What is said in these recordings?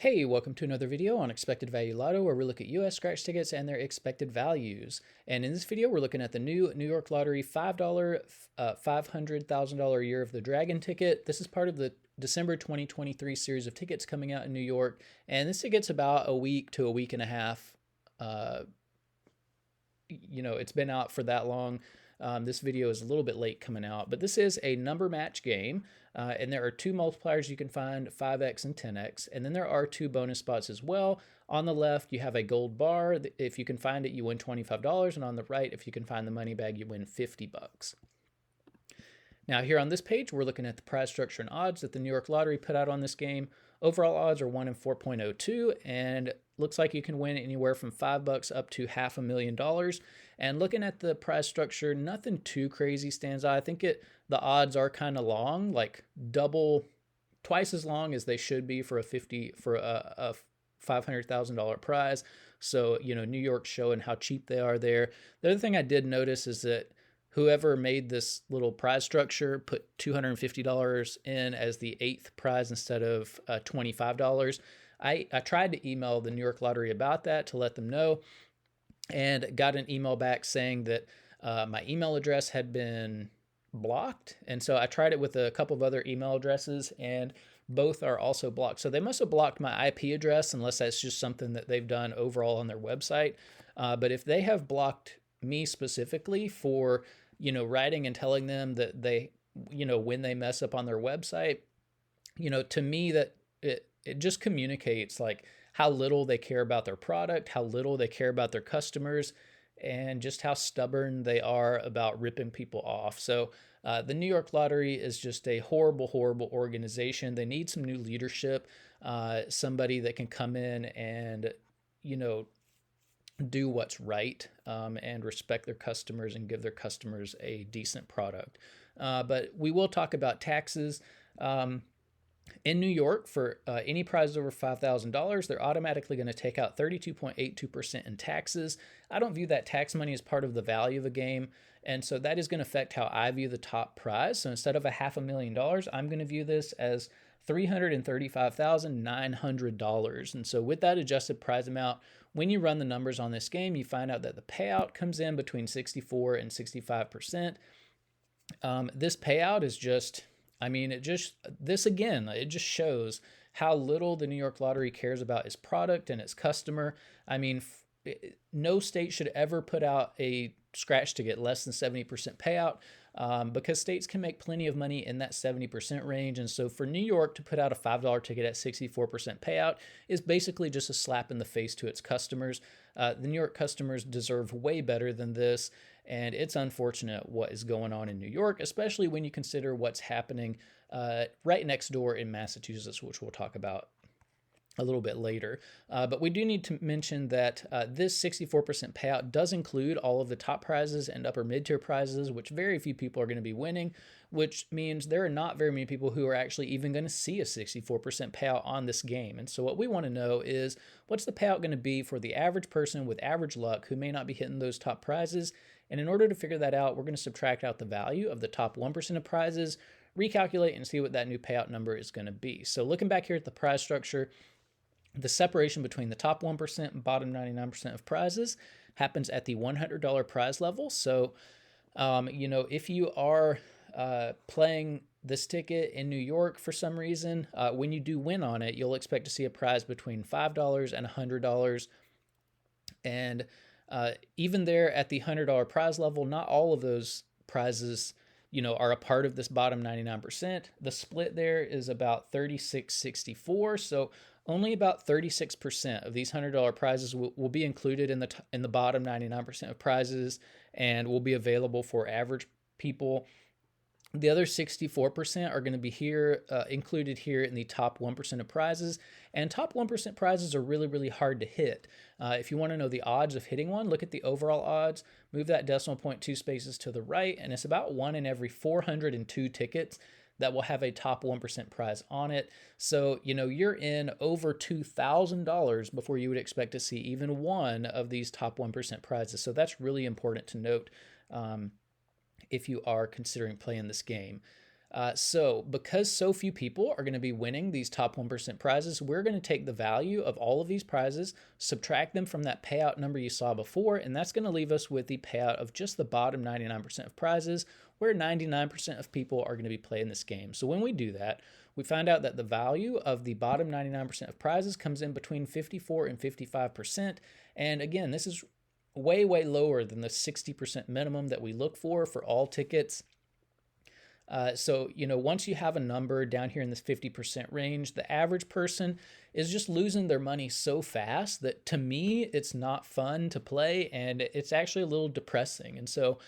Hey, welcome to another video on Expected Value Lotto, where we look at US scratch tickets and their expected values. And in this video, we're looking at the new New York Lottery $5 $500,000 Year of the Dragon ticket. This is part of the December 2023 series of tickets coming out in New York. And this ticket's about a week to a week and a half. It's been out for that long. This video is a little bit late coming out, but this is a number match game, and there are two multipliers you can find, 5x and 10x, and then there are two bonus spots as well. On the left, you have a gold bar. If you can find it, you win $25, and on the right, if you can find the money bag, you win 50 bucks. Now here on this page, we're looking at the prize structure and odds that the New York Lottery put out on this game. Overall odds are 1 in 4.02, and looks like you can win anywhere from $5 up to $500,000. And looking at the prize structure, nothing too crazy stands out. I think the odds are kind of long, like twice as long as they should be for a $500,000 prize. So, New York's showing how cheap they are there. The other thing I did notice is that whoever made this little prize structure put $250 in as the 8th prize instead of $25. I tried to email the New York Lottery about that to let them know, and got an email back saying that my email address had been blocked. And so I tried it with a couple of other email addresses, and both are also blocked. So they must have blocked my IP address, unless that's just something that they've done overall on their website. But if they have blocked me specifically for writing and telling them that they, when they mess up on their website, to me that it just communicates like how little they care about their product, how little they care about their customers, and just how stubborn they are about ripping people off. So the New York Lottery is just a horrible, horrible organization. They need some new leadership, somebody that can come in and, do what's right, and respect their customers and give their customers a decent product. But we will talk about taxes. In New York, for any prize over $5,000, they're automatically going to take out 32.82% in taxes. I don't view that tax money as part of the value of a game, and so that is going to affect how I view the top prize. So instead of $500,000, I'm going to view this as $335,900. And so with that adjusted prize amount, when you run the numbers on this game, you find out that the payout comes in between 64 and 65%. This payout is just, it just shows how little the New York Lottery cares about its product and its customer. No state should ever put out a scratch ticket less than 70% payout, because states can make plenty of money in that 70% range. And so for New York to put out a $5 ticket at 64% payout is basically just a slap in the face to its customers. The New York customers deserve way better than this. And it's unfortunate what is going on in New York, especially when you consider what's happening right next door in Massachusetts, which we'll talk about a little bit later. But we do need to mention that this 64% payout does include all of the top prizes and upper mid-tier prizes, which very few people are going to be winning, which means there are not very many people who are actually even going to see a 64% payout on this game. And so what we want to know is, what's the payout going to be for the average person with average luck who may not be hitting those top prizes? And in order to figure that out, we're going to subtract out the value of the top 1% of prizes, recalculate, and see what that new payout number is going to be. So looking back here at the prize structure, the separation between the top 1% and bottom 99% of prizes happens at the $100 prize level. So, if you are playing this ticket in New York for some reason, when you do win on it, you'll expect to see a prize between $5 and $100. And even there at the $100 prize level, not all of those prizes are a part of this bottom 99%. The split there is about 36-64. So only about 36% of these $100 prizes will be included in the bottom 99% of prizes and will be available for average people. The other 64% are going to be included here in the top 1% of prizes, and top 1% prizes are really, really hard to hit. If you want to know the odds of hitting one, look at the overall odds, move that decimal point 2 spaces to the right, and it's about 1 in every 402 tickets that will have a top 1% prize on it. So, you're in over $2,000 before you would expect to see even one of these top 1% prizes. So that's really important to note if you are considering playing this game. So because so few people are going to be winning these top 1% prizes, we're going to take the value of all of these prizes, subtract them from that payout number you saw before, and that's going to leave us with the payout of just the bottom 99% of prizes, where 99% of people are going to be playing this game. So when we do that, we find out that the value of the bottom 99% of prizes comes in between 54 and 55%. And again, this is way, way lower than the 60% minimum that we look for all tickets. So, once you have a number down here in this 50% range, the average person is just losing their money so fast that, to me, it's not fun to play, and it's actually a little depressing. And so,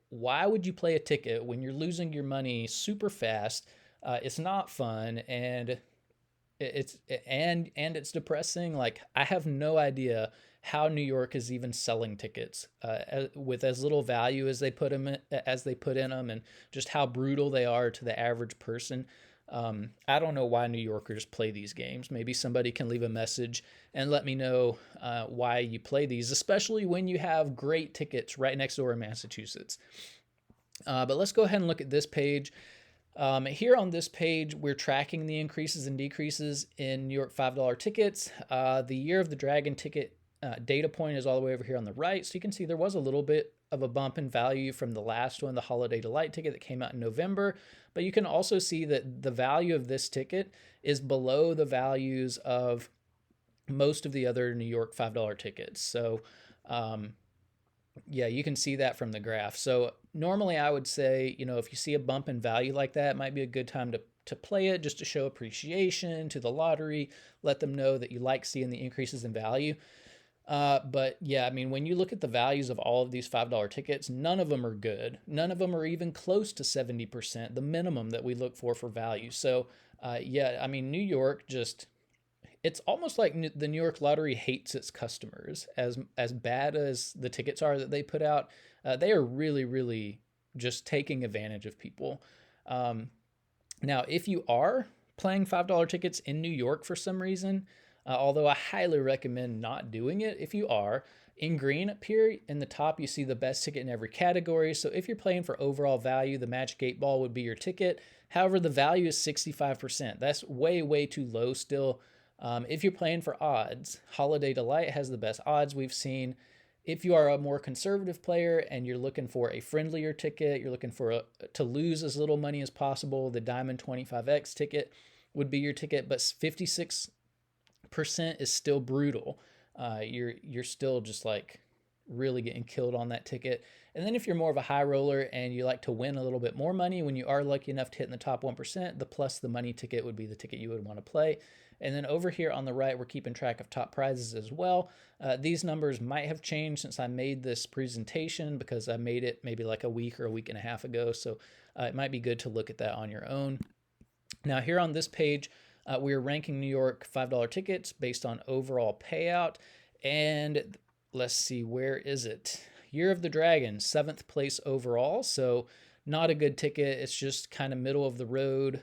why would you play a ticket when you're losing your money super fast? It's not fun, and it's depressing. Like, I have no idea how New York is even selling tickets with as little value as they put in them, and just how brutal they are to the average person. I don't know why New Yorkers play these games. Maybe somebody can leave a message and let me know why you play these, especially when you have great tickets right next door in Massachusetts. But let's go ahead and look at this page. Here on this page, we're tracking the increases and decreases in New York $5 tickets. The Year of the Dragon ticket data point is all the way over here on the right. So you can see there was a little bit of a bump in value from the last one, the Holiday Delight ticket that came out in November. But you can also see that the value of this ticket is below the values of most of the other New York $5 tickets. So, yeah, you can see that from the graph. So normally I would say, if you see a bump in value like that, it might be a good time to play it, just to show appreciation to the lottery, let them know that you like seeing the increases in value. But yeah, I mean, when you look at the values of all of these $5 tickets, none of them are good. None of them are even close to 70%, the minimum that we look for value. So yeah, I mean, New York it's almost like the New York Lottery hates its customers. As bad as the tickets are that they put out, they are really, really just taking advantage of people. Now, if you are playing $5 tickets in New York for some reason, although I highly recommend not doing it, if you are, in green up here in the top, you see the best ticket in every category. So if you're playing for overall value, the Magic 8 Ball would be your ticket. However, the value is 65%. That's way, way too low still. If you're playing for odds, Holiday Delight has the best odds we've seen. If you are a more conservative player and you're looking for a friendlier ticket, you're looking for to lose as little money as possible, the Diamond 25X ticket would be your ticket, but 56% is still brutal. You're still just like really getting killed on that ticket. And then if you're more of a high roller and you like to win a little bit more money when you are lucky enough to hit in the top 1%, the plus the money ticket would be the ticket you would want to play. And then over here on the right, we're keeping track of top prizes as well. These numbers might have changed since I made this presentation, because I made it maybe like a week or a week and a half ago. So it might be good to look at that on your own. Now here on this page, we're ranking New York $5 tickets based on overall payout. And let's see, where is it? Year of the Dragon, 7th place overall. So not a good ticket. It's just kind of middle of the road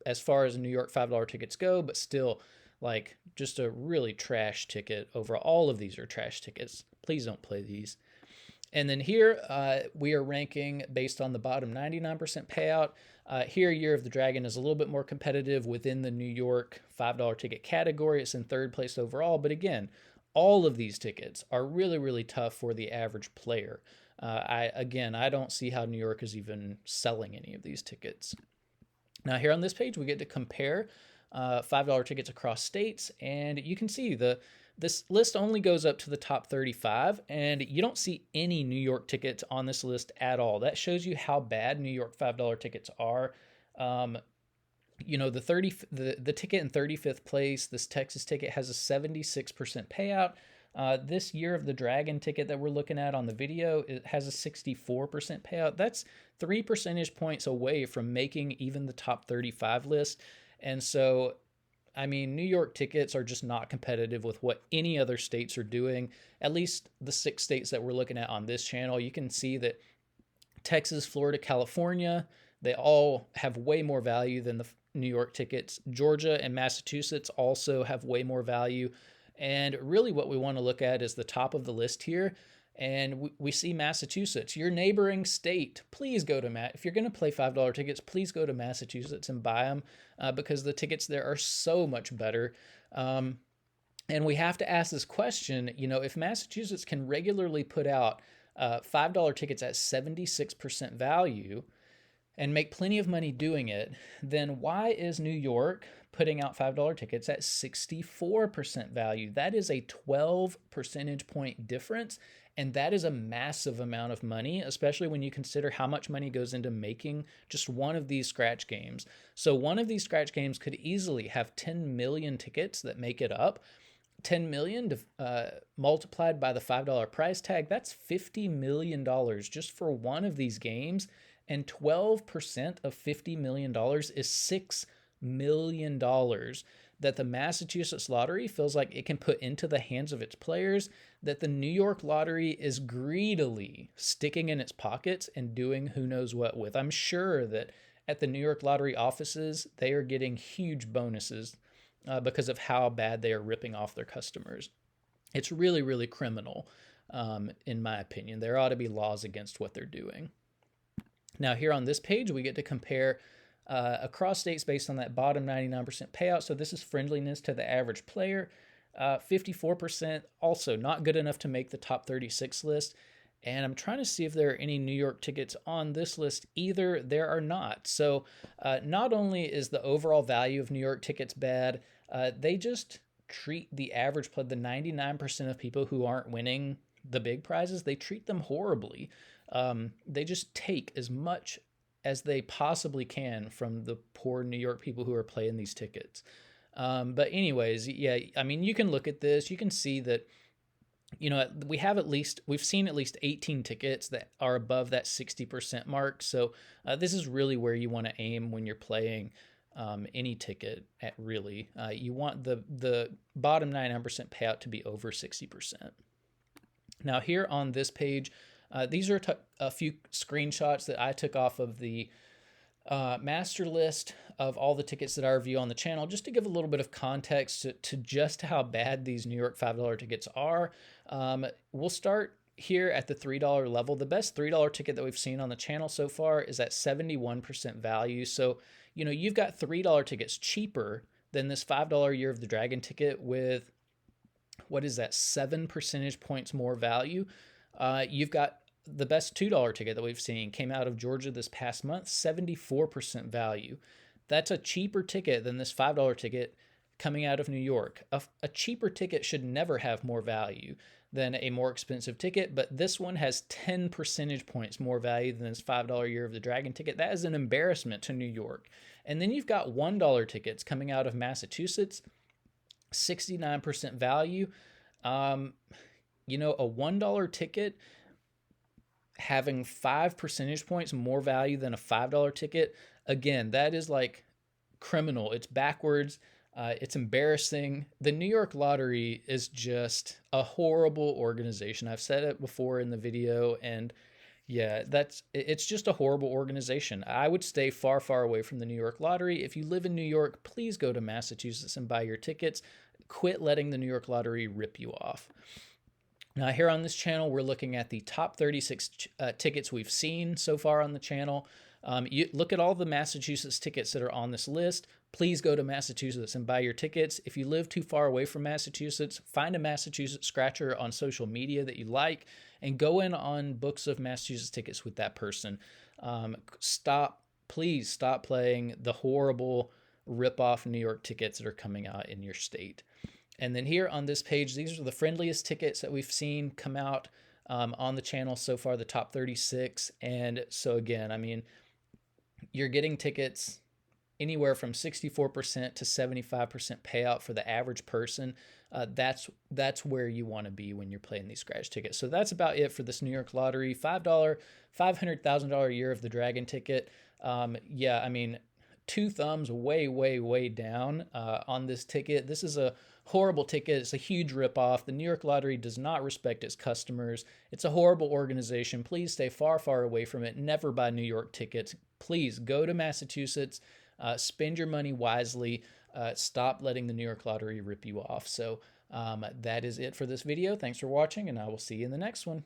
as far as New York $5 tickets go, but still like just a really trash ticket overall. All of these are trash tickets. Please don't play these. And then here we are ranking based on the bottom 99% payout. Here, Year of the Dragon is a little bit more competitive within the New York $5 ticket category. It's in 3rd place overall. But again, all of these tickets are really, really tough for the average player. I don't see how New York is even selling any of these tickets. Now here on this page, we get to compare $5 tickets across states, and you can see this list only goes up to the top 35, and you don't see any New York tickets on this list at all. That shows you how bad New York $5 tickets are. The ticket in 35th place, this Texas ticket, has a 76% payout. This Year of the Dragon ticket that we're looking at on the video, it has a 64% payout. That's 3 percentage points away from making even the top 35 list. And so, I mean, New York tickets are just not competitive with what any other states are doing. At least the 6 states that we're looking at on this channel, you can see that Texas, Florida, California, they all have way more value than the New York tickets. Georgia and Massachusetts also have way more value. And really what we want to look at is the top of the list here. And we see Massachusetts, your neighboring state. Please go to If you're going to play $5 tickets, please go to Massachusetts and buy them because the tickets there are so much better. And we have to ask this question, if Massachusetts can regularly put out $5 tickets at 76% value and make plenty of money doing it, then why is New York putting out $5 tickets at 64% value? That is a 12 percentage point difference. And that is a massive amount of money, especially when you consider how much money goes into making just one of these scratch games. So one of these scratch games could easily have 10 million tickets that make it up. 10 million multiplied by the $5 price tag, that's $50 million just for one of these games. And 12% of $50 million is $6 million that the Massachusetts Lottery feels like it can put into the hands of its players, that the New York Lottery is greedily sticking in its pockets and doing who knows what with. I'm sure that at the New York Lottery offices, they are getting huge bonuses because of how bad they are ripping off their customers. It's really, really criminal, in my opinion. There ought to be laws against what they're doing. Now, here on this page, we get to compare across states based on that bottom 99% payout. So this is friendliness to the average player. 54%, also not good enough to make the top 36 list. And I'm trying to see if there are any New York tickets on this list either. There are not. So not only is the overall value of New York tickets bad, they just treat the average player, the 99% of people who aren't winning the big prizes, they treat them horribly. They just take as much as they possibly can from the poor New York people who are playing these tickets. But anyways, yeah, I mean, you can look at this. You can see that, we've seen at least 18 tickets that are above that 60% mark. So this is really where you want to aim when you're playing any ticket at really. You want the bottom 99% payout to be over 60%. Now here on this page, these are a few screenshots that I took off of the master list of all the tickets that I review on the channel, just to give a little bit of context to just how bad these New York $5 tickets are. We'll start here at the $3 level. The best $3 ticket that we've seen on the channel so far is at 71% value. So, you've got $3 tickets cheaper than this $5 Year of the Dragon ticket with, what is that, 7 percentage points more value. You've got the best $2 ticket that we've seen came out of Georgia this past month, 74% value. That's a cheaper ticket than this $5 ticket coming out of New York. A cheaper ticket should never have more value than a more expensive ticket, but this one has 10 percentage points more value than this $5 Year of the Dragon ticket. That is an embarrassment to New York. And then you've got $1 tickets coming out of Massachusetts, 69% value. A $1 ticket having 5 percentage points more value than a $5 ticket, again, that is like criminal. It's backwards. It's embarrassing. The New York Lottery is just a horrible organization. I've said it before in the video, and yeah, it's just a horrible organization. I would stay far, far away from the New York Lottery. If you live in New York, please go to Massachusetts and buy your tickets. Quit letting the New York Lottery rip you off. Now here on this channel, we're looking at the top 36 tickets we've seen so far on the channel. You look at all the Massachusetts tickets that are on this list. Please go to Massachusetts and buy your tickets. If you live too far away from Massachusetts, find a Massachusetts scratcher on social media that you like and go in on books of Massachusetts tickets with that person. Please stop playing the horrible rip-off New York tickets that are coming out in your state. And then here on this page, these are the friendliest tickets that we've seen come out on the channel so far, the top 36. And so again, I mean, you're getting tickets anywhere from 64% to 75% payout for the average person. That's where you want to be when you're playing these scratch tickets. So that's about it for this New York Lottery $500,000 Year of the Dragon ticket. Yeah, I mean, 2 thumbs way, way, way down on this ticket. This is a horrible ticket. It's a huge ripoff. The New York Lottery does not respect its customers. It's a horrible organization. Please stay far, far away from it. Never buy New York tickets. Please go to Massachusetts. Spend your money wisely. Stop letting the New York Lottery rip you off. So that is it for this video. Thanks for watching, and I will see you in the next one.